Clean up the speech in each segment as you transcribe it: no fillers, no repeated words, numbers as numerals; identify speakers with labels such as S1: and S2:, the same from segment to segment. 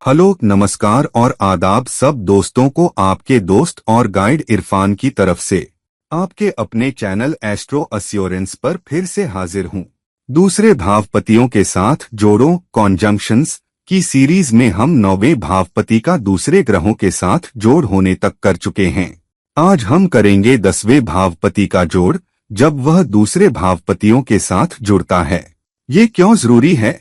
S1: Hello, नमस्कार और आदाब सब दोस्तों को आपके दोस्त और गाइड इरफान की तरफ से आपके अपने चैनल एस्ट्रो अस्योरेंस पर फिर से हाजिर हूँ। दूसरे भावपतियों के साथ जोड़ों कॉन्जंक्शंस की सीरीज में हम 9वें भावपति का दूसरे ग्रहों के साथ जोड़ होने तक कर चुके हैं। आज हम करेंगे 10वें भावपति का जोड़, जब वह दूसरे भावपतियों के साथ जुड़ता है। ये क्यों जरूरी है?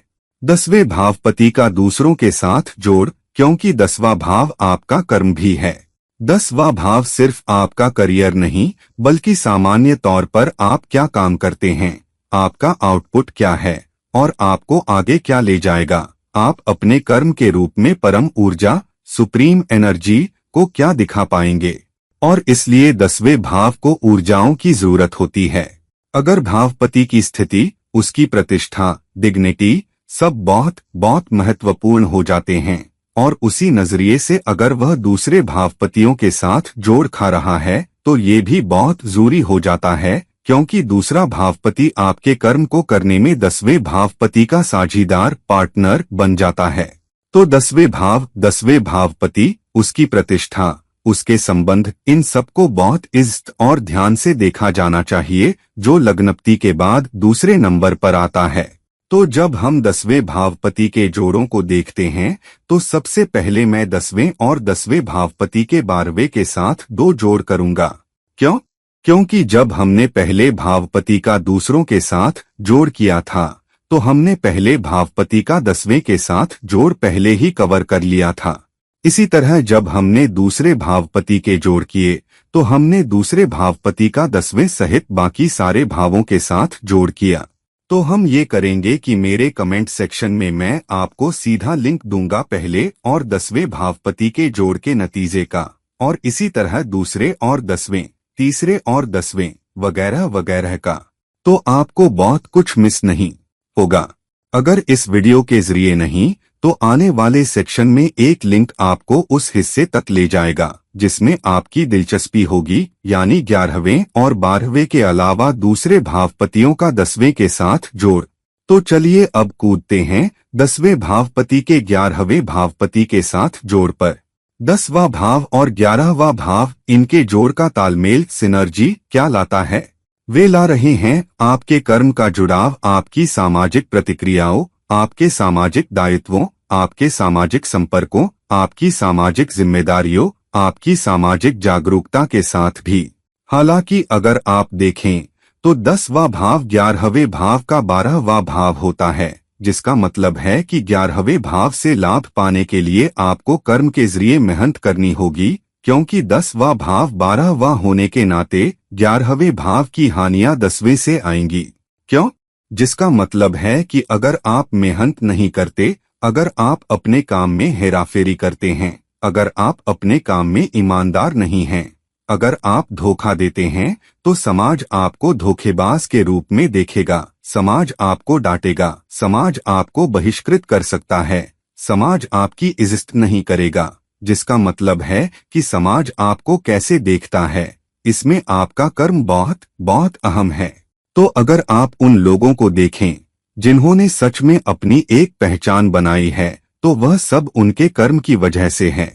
S1: 10वें भावपति का दूसरों के साथ जोड़, क्योंकि 10वां भाव आपका कर्म भी है। 10वां भाव सिर्फ आपका करियर नहीं, बल्कि सामान्य तौर पर आप क्या काम करते हैं, आपका आउटपुट क्या है और आपको आगे क्या ले जाएगा। आप अपने कर्म के रूप में परम ऊर्जा, सुप्रीम एनर्जी को क्या दिखा पाएंगे, और इसलिए 10वें भाव को ऊर्जाओं की जरूरत होती है। अगर भावपति की स्थिति, उसकी प्रतिष्ठा, डिग्निटी सब बहुत बहुत महत्वपूर्ण हो जाते हैं, और उसी नजरिए से अगर वह दूसरे भावपतियों के साथ जोड़ खा रहा है तो ये भी बहुत जरूरी हो जाता है, क्योंकि दूसरा भावपति आपके कर्म को करने में 10वें भावपति का साझीदार, पार्टनर बन जाता है। तो 10वें भावपति, उसकी प्रतिष्ठा, उसके संबंध, इन सबको बहुत इज्जत और ध्यान से देखा जाना चाहिए, जो लग्नपति के बाद दूसरे नंबर पर आता है। तो जब हम 10वें भावपति के जोड़ों को देखते हैं तो सबसे पहले मैं 10वें और 10वें भावपति के 12वें के साथ दो जोड़ करूंगा। क्यों? क्योंकि जब हमने पहले भावपति का दूसरों के साथ जोड़ किया था तो हमने पहले भावपति का 10वें के साथ जोड़ पहले ही कवर कर लिया था। इसी तरह जब हमने दूसरे भावपति के जोड़ किए तो हमने दूसरे भावपति का 10वें सहित बाकी सारे भावों के साथ जोड़ किया। तो हम ये करेंगे कि मेरे कमेंट सेक्शन में मैं आपको सीधा लिंक दूंगा पहले और 10वें भावपति के जोड़ के नतीजे का, और इसी तरह दूसरे और 10वें, तीसरे और 10वें वगैरह वगैरह का। तो आपको बहुत कुछ मिस नहीं होगा। अगर इस वीडियो के जरिए नहीं तो आने वाले सेक्शन में एक लिंक आपको उस हिस्से तक ले जाएगा जिसमें आपकी दिलचस्पी होगी, यानी 11वें और 12वें के अलावा दूसरे भावपतियों का 10वें के साथ जोड़। तो चलिए अब कूदते हैं 10वें भावपति के 11वें भावपति के साथ जोड़ पर। 10वां भाव और 11वां भाव, इनके जोड़ का तालमेल, सिनर्जी क्या लाता है? वे ला रहे हैं आपके कर्म का जुड़ाव, आपकी सामाजिक प्रतिक्रियाओं, आपके सामाजिक दायित्वों, आपके सामाजिक संपर्कों, आपकी सामाजिक जिम्मेदारियों, आपकी सामाजिक जागरूकता के साथ भी। हालांकि अगर आप देखें तो 10वां भाव 11वें भाव का 12वां भाव होता है, जिसका मतलब है कि 11वें भाव से लाभ पाने के लिए आपको कर्म के जरिए मेहनत करनी होगी, क्योंकि 10वां भाव 12वां होने के नाते 11वें भाव की हानियां 10वें से आएंगी। क्यों? जिसका मतलब है कि अगर आप मेहनत नहीं करते, अगर आप अपने काम में हेराफेरी करते हैं, अगर आप अपने काम में ईमानदार नहीं हैं, अगर आप धोखा देते हैं, तो समाज आपको धोखेबाज के रूप में देखेगा, समाज आपको डांटेगा, समाज आपको बहिष्कृत कर सकता है, समाज आपकी इज्जत नहीं करेगा। जिसका मतलब है कि समाज आपको कैसे देखता है, इसमें आपका कर्म बहुत बहुत अहम है। तो अगर आप उन लोगों को देखें जिन्होंने सच में अपनी एक पहचान बनाई है, तो वह सब उनके कर्म की वजह से है,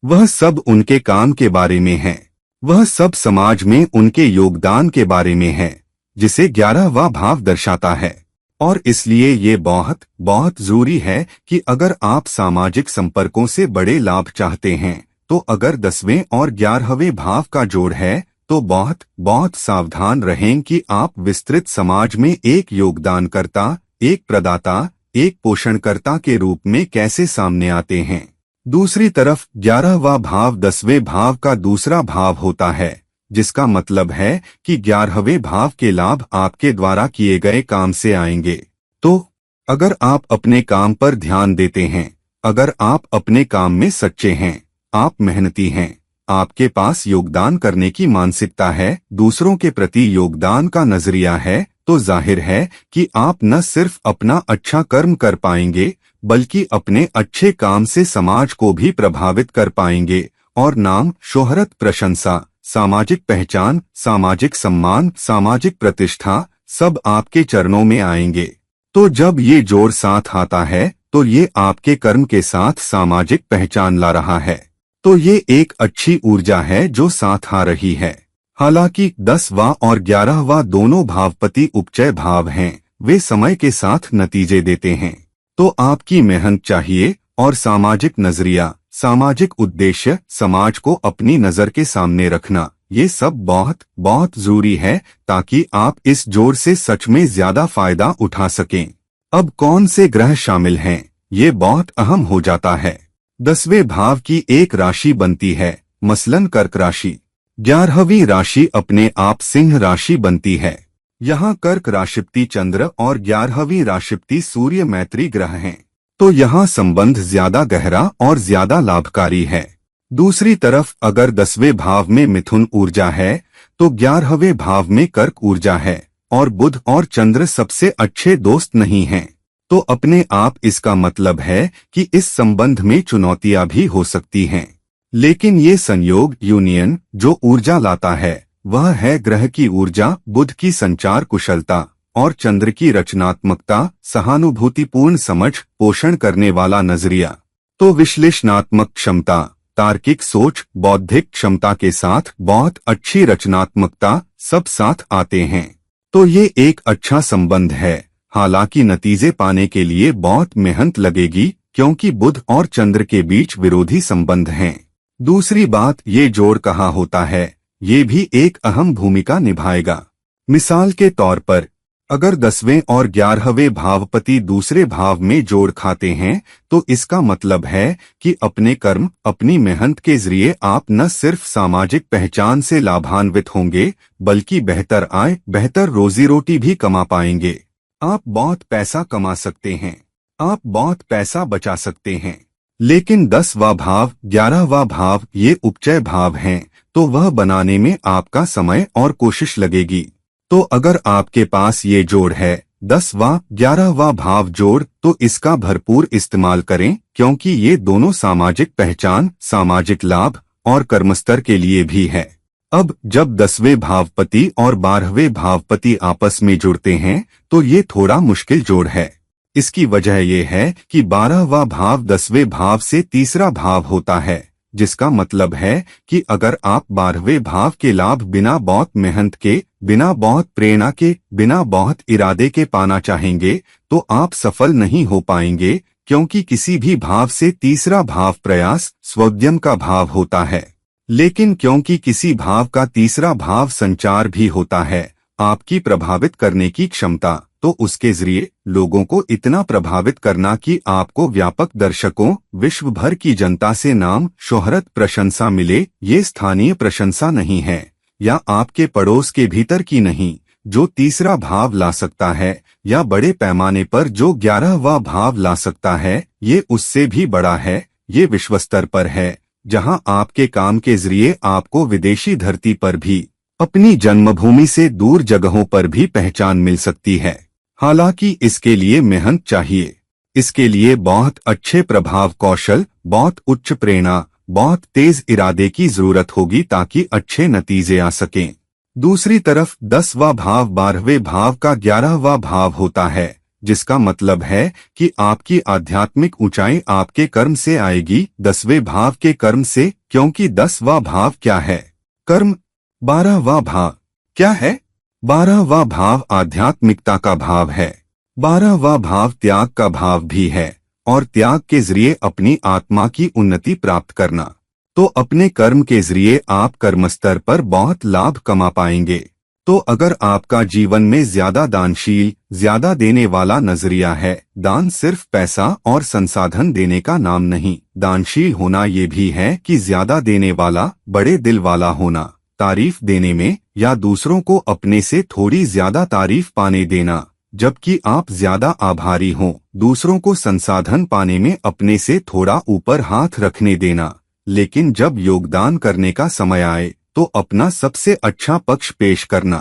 S1: वह सब उनके काम के बारे में है, वह सब समाज में उनके योगदान के बारे में है, जिसे 11वां भाव दर्शाता है। और इसलिए ये बहुत बहुत जरूरी है कि अगर आप सामाजिक संपर्कों से बड़े लाभ चाहते हैं, तो अगर 10वें और 11वें भाव का जोड़ है तो बहुत बहुत सावधान रहें कि आप विस्तृत समाज में एक योगदानकर्ता, एक प्रदाता, एक पोषणकर्ता के रूप में कैसे सामने आते हैं। दूसरी तरफ 11वां भाव 10वें भाव का दूसरा भाव होता है, जिसका मतलब है कि 11वें भाव के लाभ आपके द्वारा किए गए काम से आएंगे। तो अगर आप अपने काम पर ध्यान देते हैं, अगर आप अपने काम में सच्चे हैं, आप मेहनती हैं, आपके पास योगदान करने की मानसिकता है, दूसरों के प्रति योगदान का नजरिया है, तो जाहिर है कि आप न सिर्फ अपना अच्छा कर्म कर पाएंगे, बल्कि अपने अच्छे काम से समाज को भी प्रभावित कर पाएंगे, और नाम, शोहरत, प्रशंसा, सामाजिक पहचान, सामाजिक सम्मान, सामाजिक प्रतिष्ठा सब आपके चरणों में आएंगे। तो जब ये जोड़ साथ आता है तो ये आपके कर्म के साथ सामाजिक पहचान ला रहा है। तो ये एक अच्छी ऊर्जा है जो साथ आ रही है। हालांकि 10वां और 11वां दोनों भावपति उपचय भाव हैं, वे समय के साथ नतीजे देते हैं। तो आपकी मेहनत चाहिए और सामाजिक नजरिया, सामाजिक उद्देश्य, समाज को अपनी नजर के सामने रखना, ये सब बहुत बहुत जरूरी है ताकि आप इस जोड़ से सच में ज्यादा फायदा उठा सकें। अब कौन से ग्रह शामिल हैं, ये बहुत अहम हो जाता है। 10वें भाव की एक राशि बनती है, मसलन कर्क राशि। 11वीं राशि अपने आप सिंह राशि बनती है। यहाँ कर्क राशिपति चंद्र और 11वीं राशिपति सूर्य मैत्री ग्रह हैं, तो यहाँ संबंध ज्यादा गहरा और ज्यादा लाभकारी है। दूसरी तरफ अगर 10वें भाव में मिथुन ऊर्जा है तो 11वें भाव में कर्क ऊर्जा है और बुध और चंद्र सबसे अच्छे दोस्त नहीं हैं, तो अपने आप इसका मतलब है कि इस संबंध में चुनौतियां भी हो सकती हैं। लेकिन ये संयोग यूनियन जो ऊर्जा लाता है वह है ग्रह की ऊर्जा, बुध की संचार कुशलता और चंद्र की रचनात्मकता, सहानुभूतिपूर्ण समझ, पोषण करने वाला नजरिया। तो विश्लेषणात्मक क्षमता, तार्किक सोच, बौद्धिक क्षमता के साथ बहुत अच्छी रचनात्मकता सब साथ आते हैं। तो ये एक अच्छा संबंध है। हालांकि नतीजे पाने के लिए बहुत मेहनत लगेगी क्योंकि बुध और चंद्र के बीच विरोधी संबंध हैं। दूसरी बात, ये जोड़ कहाँ होता है ये भी एक अहम भूमिका निभाएगा। मिसाल के तौर पर अगर 10वें और 11वें भावपति दूसरे भाव में जोड़ खाते हैं तो इसका मतलब है कि अपने कर्म, अपनी मेहनत के जरिए आप न सिर्फ सामाजिक पहचान से लाभान्वित होंगे बल्कि बेहतर आय, बेहतर रोजी रोटी भी कमा पाएंगे। आप बहुत पैसा कमा सकते हैं, आप बहुत पैसा बचा सकते हैं। लेकिन 10वां भाव, 11वां भाव ये उपचय भाव हैं, तो वह बनाने में आपका समय और कोशिश लगेगी। तो अगर आपके पास ये जोड़ है 10वां 11वां भाव जोड़, तो इसका भरपूर इस्तेमाल करें क्योंकि ये दोनों सामाजिक पहचान, सामाजिक लाभ और कर्मस्तर के लिए भी है। अब जब 10वें भावपति और 12वें भावपति आपस में जुड़ते हैं तो ये थोड़ा मुश्किल जोड़ है। इसकी वजह ये है कि 12वां भाव 10वें भाव से तीसरा भाव होता है, जिसका मतलब है कि अगर आप 12वें भाव के लाभ बिना बहुत मेहनत के, बिना बहुत प्रेरणा के, बिना बहुत इरादे के पाना चाहेंगे तो आप सफल नहीं हो पाएंगे, क्योंकि किसी भी भाव से तीसरा भाव प्रयास, स्वोद्यम का भाव होता है। लेकिन क्योंकि किसी भाव का तीसरा भाव संचार भी होता है, आपकी प्रभावित करने की क्षमता, तो उसके जरिए लोगों को इतना प्रभावित करना कि आपको व्यापक दर्शकों, विश्व भर की जनता से नाम, शोहरत, प्रशंसा मिले, ये स्थानीय प्रशंसा नहीं है या आपके पड़ोस के भीतर की नहीं, जो तीसरा भाव ला सकता है, या बड़े पैमाने पर जो 11वां भाव ला सकता है, ये उससे भी बड़ा है। ये विश्व स्तर पर है, जहां आपके काम के जरिए आपको विदेशी धरती पर भी, अपनी जन्मभूमि से दूर जगहों पर भी पहचान मिल सकती है। हालांकि इसके लिए मेहनत चाहिए, इसके लिए बहुत अच्छे प्रभाव कौशल, बहुत उच्च प्रेरणा, बहुत तेज इरादे की जरूरत होगी ताकि अच्छे नतीजे आ सकें। दूसरी तरफ 10वां भाव 12वें भाव का 11वां भाव होता है, जिसका मतलब है कि आपकी आध्यात्मिक ऊंचाई आपके कर्म से आएगी, 10वें भाव के कर्म से, क्योंकि 10वां भाव क्या है? कर्म। 12वां भाव क्या है? 12वां भाव आध्यात्मिकता का भाव है। 12वां भाव त्याग का भाव भी है और त्याग के जरिए अपनी आत्मा की उन्नति प्राप्त करना। तो अपने कर्म के जरिए आप कर्मस्तर पर बहुत लाभ कमा पाएंगे। तो अगर आपका जीवन में ज्यादा दानशील, ज्यादा देने वाला नजरिया है, दान सिर्फ पैसा और संसाधन देने का नाम नहीं, दानशील होना ये भी है कि ज्यादा देने वाला, बड़े दिल वाला होना, तारीफ देने में या दूसरों को अपने से थोड़ी ज्यादा तारीफ पाने देना, जबकि आप ज्यादा आभारी हों, दूसरों को संसाधन पाने में अपने से थोड़ा ऊपर हाथ रखने देना। लेकिन जब योगदान करने का समय आए तो अपना सबसे अच्छा पक्ष पेश करना।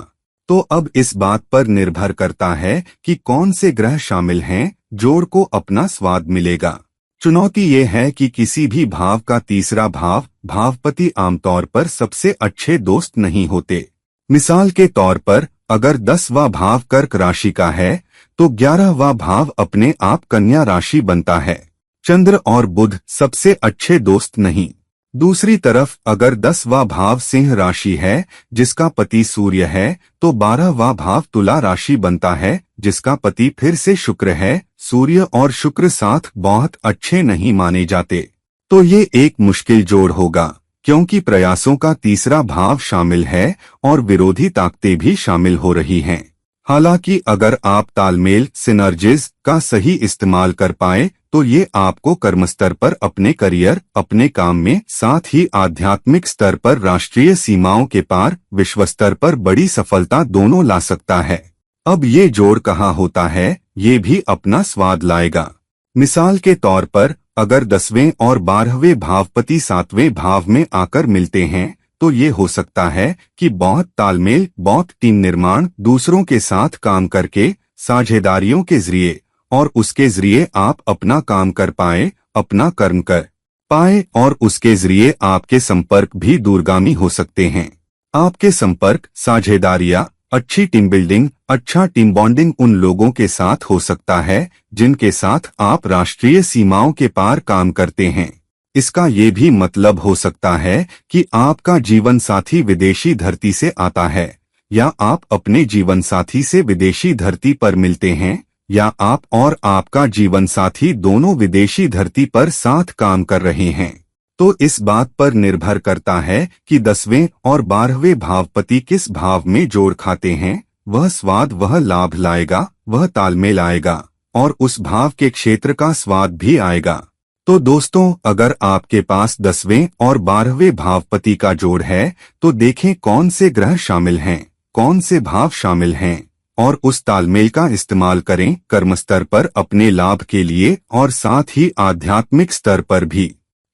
S1: तो अब इस बात पर निर्भर करता है कि कौन से ग्रह शामिल हैं, जोड़ को अपना स्वाद मिलेगा। चुनौती ये है कि किसी भी भाव का तीसरा भाव, भावपति आमतौर पर सबसे अच्छे दोस्त नहीं होते। मिसाल के तौर पर अगर 10वां भाव कर्क राशि का है तो 11वां भाव अपने आप कन्या राशि बनता है। चंद्र और बुध सबसे अच्छे दोस्त नहीं। दूसरी तरफ अगर 10वां भाव सिंह राशि है जिसका पति सूर्य है, तो 12वां भाव तुला राशि बनता है जिसका पति फिर से शुक्र है। सूर्य और शुक्र साथ बहुत अच्छे नहीं माने जाते, तो ये एक मुश्किल जोड़ होगा, क्योंकि प्रयासों का तीसरा भाव शामिल है और विरोधी ताकतें भी शामिल हो रही हैं। हालांकि अगर आप तालमेल सिनर्जिज का सही इस्तेमाल कर पाए तो ये आपको कर्मस्तर पर अपने करियर, अपने काम में, साथ ही आध्यात्मिक स्तर पर राष्ट्रीय सीमाओं के पार विश्व स्तर पर बड़ी सफलता दोनों ला सकता है। अब ये जोड़ कहाँ होता है, ये भी अपना स्वाद लाएगा। मिसाल के तौर पर अगर 10वें और 12वें भावपति 7वें भाव में आकर मिलते हैं तो ये हो सकता है कि बहुत तालमेल, बहुत टीम निर्माण, दूसरों के साथ काम करके, साझेदारियों के जरिए और उसके जरिए आप अपना काम कर पाए, अपना कर्म कर पाए, और उसके जरिए आपके संपर्क भी दूरगामी हो सकते हैं। आपके संपर्क, साझेदारियां, अच्छी टीम बिल्डिंग, अच्छा टीम बॉन्डिंग उन लोगों के साथ हो सकता है जिनके साथ आप राष्ट्रीय सीमाओं के पार काम करते हैं। इसका ये भी मतलब हो सकता है कि आपका जीवन साथी विदेशी धरती से आता है, या आप अपने जीवन साथी से विदेशी धरती पर मिलते हैं, या आप और आपका जीवन साथी दोनों विदेशी धरती पर साथ काम कर रहे हैं। तो इस बात पर निर्भर करता है कि 10वें और 12वें भावपति किस भाव में जोड़ खाते हैं। वह स्वाद, वह लाभ लाएगा, वह तालमेल आएगा और उस भाव के क्षेत्र का स्वाद भी आएगा। तो दोस्तों, अगर आपके पास 10वें और 12वें भावपति का जोड़ है तो देखें कौन से ग्रह शामिल हैं, कौन से भाव शामिल हैं, और उस तालमेल का इस्तेमाल करें कर्म स्तर पर अपने लाभ के लिए और साथ ही आध्यात्मिक स्तर पर भी।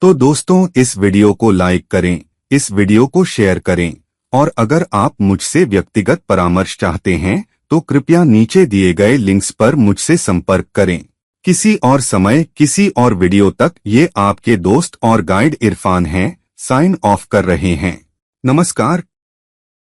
S1: तो दोस्तों, इस वीडियो को लाइक करें, इस वीडियो को शेयर करें, और अगर आप मुझसे व्यक्तिगत परामर्श चाहते हैं तो कृपया नीचे दिए गए लिंक्स पर मुझसे संपर्क करें। किसी और समय, किसी और वीडियो तक ये आपके दोस्त और गाइड इरफान हैं, साइन ऑफ कर रहे हैं। नमस्कार।